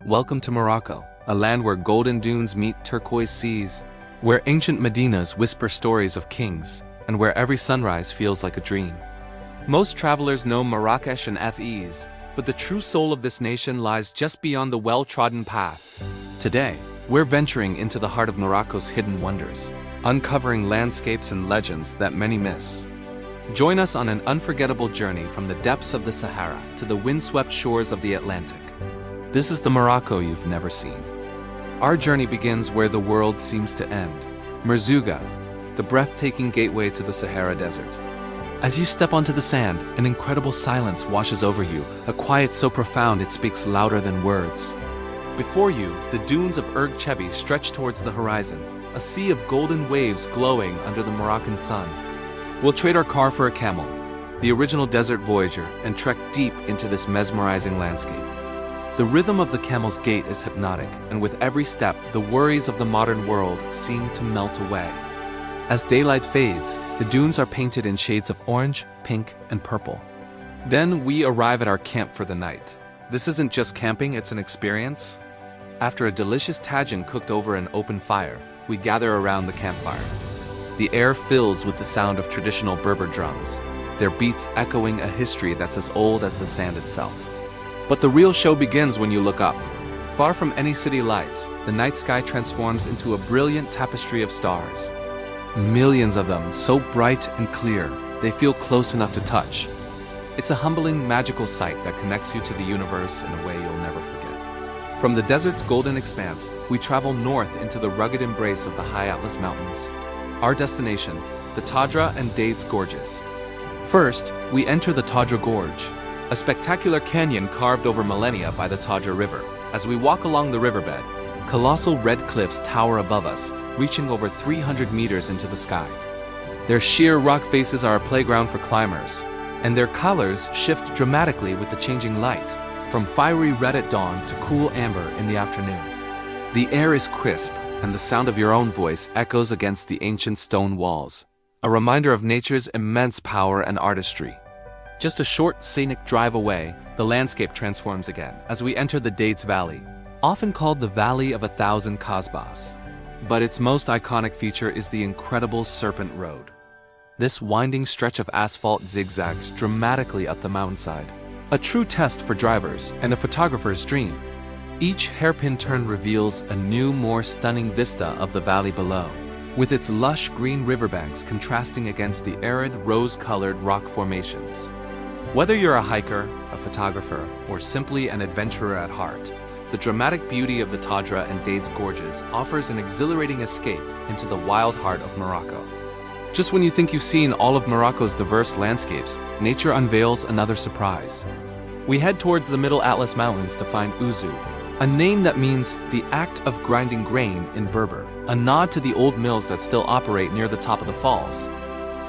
Welcome to Morocco, a land where golden dunes meet turquoise seas, where ancient medinas whisper stories of kings, and where every sunrise feels like a dream. Most travelers know Marrakech and Fes, but the true soul of this nation lies just beyond the well-trodden path. Today, we're venturing into the heart of Morocco's hidden wonders, uncovering landscapes and legends that many miss. Join us on an unforgettable journey from the depths of the Sahara to the windswept shores of the Atlantic. This is the Morocco you've never seen. Our journey begins where the world seems to end, Merzouga, the breathtaking gateway to the Sahara Desert. As you step onto the sand, an incredible silence washes over you, a quiet so profound it speaks louder than words. Before you, the dunes of Erg Chebi stretch towards the horizon, a sea of golden waves glowing under the Moroccan sun. We'll trade our car for a camel, the original desert voyager, and trek deep into this mesmerizing landscape. The rhythm of the camel's gait is hypnotic, and with every step, the worries of the modern world seem to melt away. As daylight fades, the dunes are painted in shades of orange, pink, and purple. Then we arrive at our camp for the night. This isn't just camping, it's an experience. After a delicious tagine cooked over an open fire, we gather around the campfire. The air fills with the sound of traditional Berber drums, their beats echoing a history that's as old as the sand itself. But the real show begins when you look up. Far from any city lights, the night sky transforms into a brilliant tapestry of stars. Millions of them, so bright and clear, they feel close enough to touch. It's a humbling, magical sight that connects you to the universe in a way you'll never forget. From the desert's golden expanse, we travel north into the rugged embrace of the high Atlas Mountains. Our destination, the Tadra and Dades Gorges. First, we enter the Tadra Gorge, a spectacular canyon carved over millennia by the Tadra River. As we walk along the riverbed, colossal red cliffs tower above us, reaching over 300 meters into the sky. Their sheer rock faces are a playground for climbers, and their colors shift dramatically with the changing light, from fiery red at dawn to cool amber in the afternoon. The air is crisp, and the sound of your own voice echoes against the ancient stone walls, a reminder of nature's immense power and artistry. Just a short scenic drive away, the landscape transforms again as we enter the Dades Valley, often called the Valley of 1,000 Kasbahs. But its most iconic feature is the incredible Serpent Road. This winding stretch of asphalt zigzags dramatically up the mountainside, a true test for drivers and a photographer's dream. Each hairpin turn reveals a new, more stunning vista of the valley below, with its lush green riverbanks contrasting against the arid, rose-colored rock formations. Whether you're a hiker, a photographer, or simply an adventurer at heart, the dramatic beauty of the Tadra and Dades Gorges offers an exhilarating escape into the wild heart of Morocco. Just when you think you've seen all of Morocco's diverse landscapes, nature unveils another surprise. We head towards the Middle Atlas Mountains to find Ouzou, a name that means the act of grinding grain in Berber, a nod to the old mills that still operate near the top of the falls.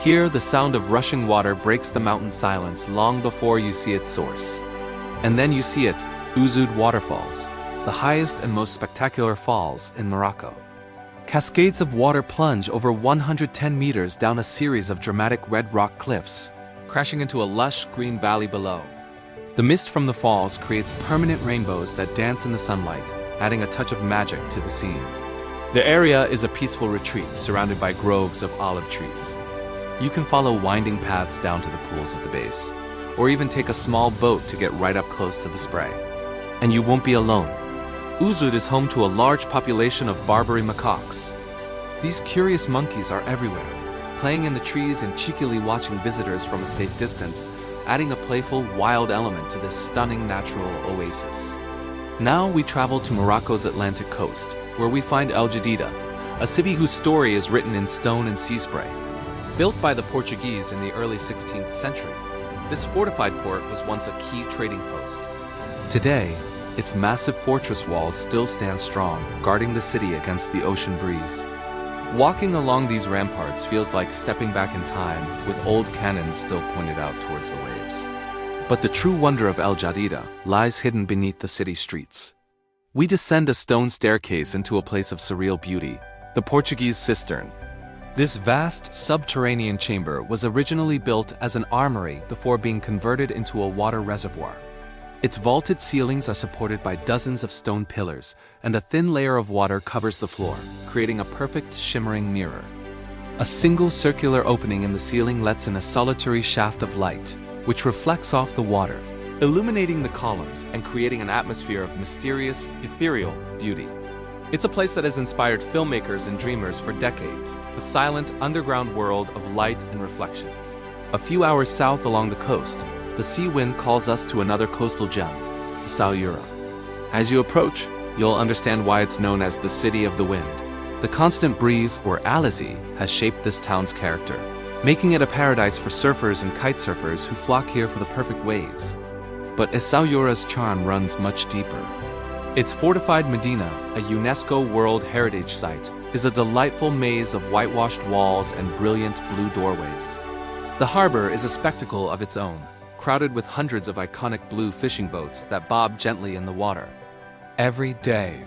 Here, the sound of rushing water breaks the mountain silence long before you see its source. And then you see it, Ouzoud Waterfalls, the highest and most spectacular falls in Morocco. Cascades of water plunge over 110 meters down a series of dramatic red rock cliffs, crashing into a lush green valley below. The mist from the falls creates permanent rainbows that dance in the sunlight, adding a touch of magic to the scene. The area is a peaceful retreat surrounded by groves of olive trees. You can follow winding paths down to the pools at the base, or even take a small boat to get right up close to the spray. And you won't be alone. Ouzoud is home to a large population of Barbary macaques. These curious monkeys are everywhere, playing in the trees and cheekily watching visitors from a safe distance, adding a playful, wild element to this stunning natural oasis. Now we travel to Morocco's Atlantic coast, where we find El Jadida, a city whose story is written in stone and sea spray. Built by the Portuguese in the early 16th century, this fortified port was once a key trading post. Today, its massive fortress walls still stand strong, guarding the city against the ocean breeze. Walking along these ramparts feels like stepping back in time, with old cannons still pointed out towards the waves. But the true wonder of El Jadida lies hidden beneath the city streets. We descend a stone staircase into a place of surreal beauty, the Portuguese cistern. This vast subterranean chamber was originally built as an armory before being converted into a water reservoir. Its vaulted ceilings are supported by dozens of stone pillars, and a thin layer of water covers the floor, creating a perfect shimmering mirror. A single circular opening in the ceiling lets in a solitary shaft of light, which reflects off the water, illuminating the columns and creating an atmosphere of mysterious, ethereal beauty. It's a place that has inspired filmmakers and dreamers for decades, a silent underground world of light and reflection. A few hours south along the coast, the sea wind calls us to another coastal gem, Essaouira. As you approach, you'll understand why it's known as the City of the Wind. The constant breeze, or alizi, has shaped this town's character, making it a paradise for surfers and kitesurfers who flock here for the perfect waves. But Essaouira's charm runs much deeper. Its fortified Medina, a UNESCO World Heritage Site, is a delightful maze of whitewashed walls and brilliant blue doorways. The harbor is a spectacle of its own, crowded with hundreds of iconic blue fishing boats that bob gently in the water. Every day,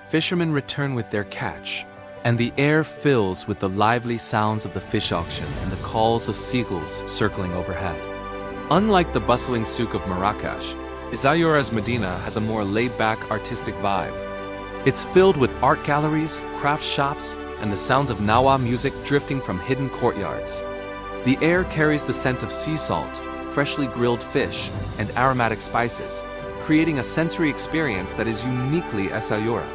fishermen return with their catch, and the air fills with the lively sounds of the fish auction and the calls of seagulls circling overhead. Unlike the bustling souk of Marrakech, Essaouira's Medina has a more laid-back artistic vibe. It's filled with art galleries, craft shops, and the sounds of Nawa music drifting from hidden courtyards. The air carries the scent of sea salt, freshly grilled fish, and aromatic spices, creating a sensory experience that is uniquely Essaouira.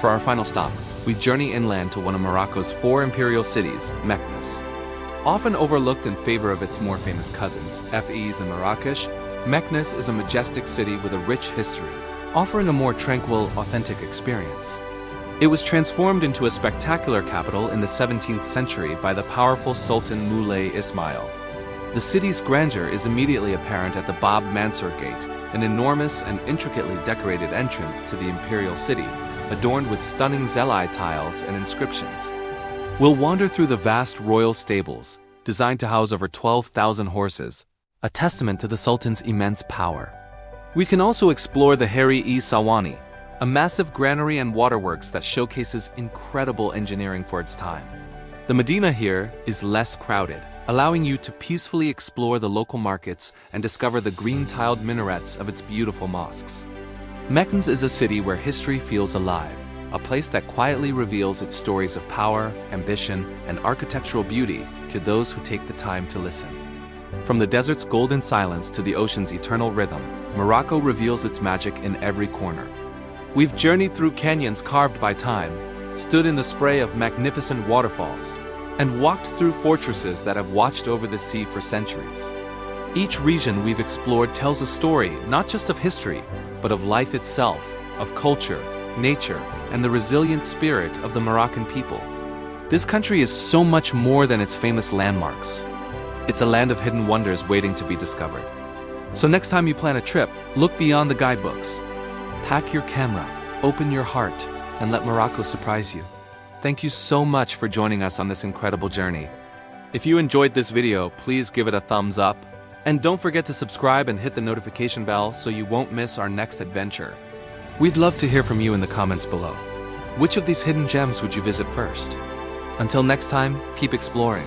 For our final stop, we journey inland to one of Morocco's 4 imperial cities, Meknes. Often overlooked in favor of its more famous cousins, Fez and Marrakech, Meknes is a majestic city with a rich history, offering a more tranquil, authentic experience. It was transformed into a spectacular capital in the 17th century by the powerful Sultan Moulay Ismail. The city's grandeur is immediately apparent at the Bab Mansour Gate, an enormous and intricately decorated entrance to the imperial city, adorned with stunning Zelai tiles and inscriptions. We'll wander through the vast royal stables, designed to house over 12,000 horses, a testament to the Sultan's immense power. We can also explore the Hari-e Sawani, a massive granary and waterworks that showcases incredible engineering for its time. The Medina here is less crowded, allowing you to peacefully explore the local markets and discover the green-tiled minarets of its beautiful mosques. Meknes is a city where history feels alive, a place that quietly reveals its stories of power, ambition, and architectural beauty to those who take the time to listen. From the desert's golden silence to the ocean's eternal rhythm, Morocco reveals its magic in every corner. We've journeyed through canyons carved by time, stood in the spray of magnificent waterfalls, and walked through fortresses that have watched over the sea for centuries. Each region we've explored tells a story not just of history, but of life itself, of culture, nature, and the resilient spirit of the Moroccan people. This country is so much more than its famous landmarks. It's a land of hidden wonders waiting to be discovered. So next time you plan a trip, look beyond the guidebooks. Pack your camera, open your heart, and let Morocco surprise you. Thank you so much for joining us on this incredible journey. If you enjoyed this video, please give it a thumbs up. And don't forget to subscribe and hit the notification bell so you won't miss our next adventure. We'd love to hear from you in the comments below. Which of these hidden gems would you visit first? Until next time, keep exploring.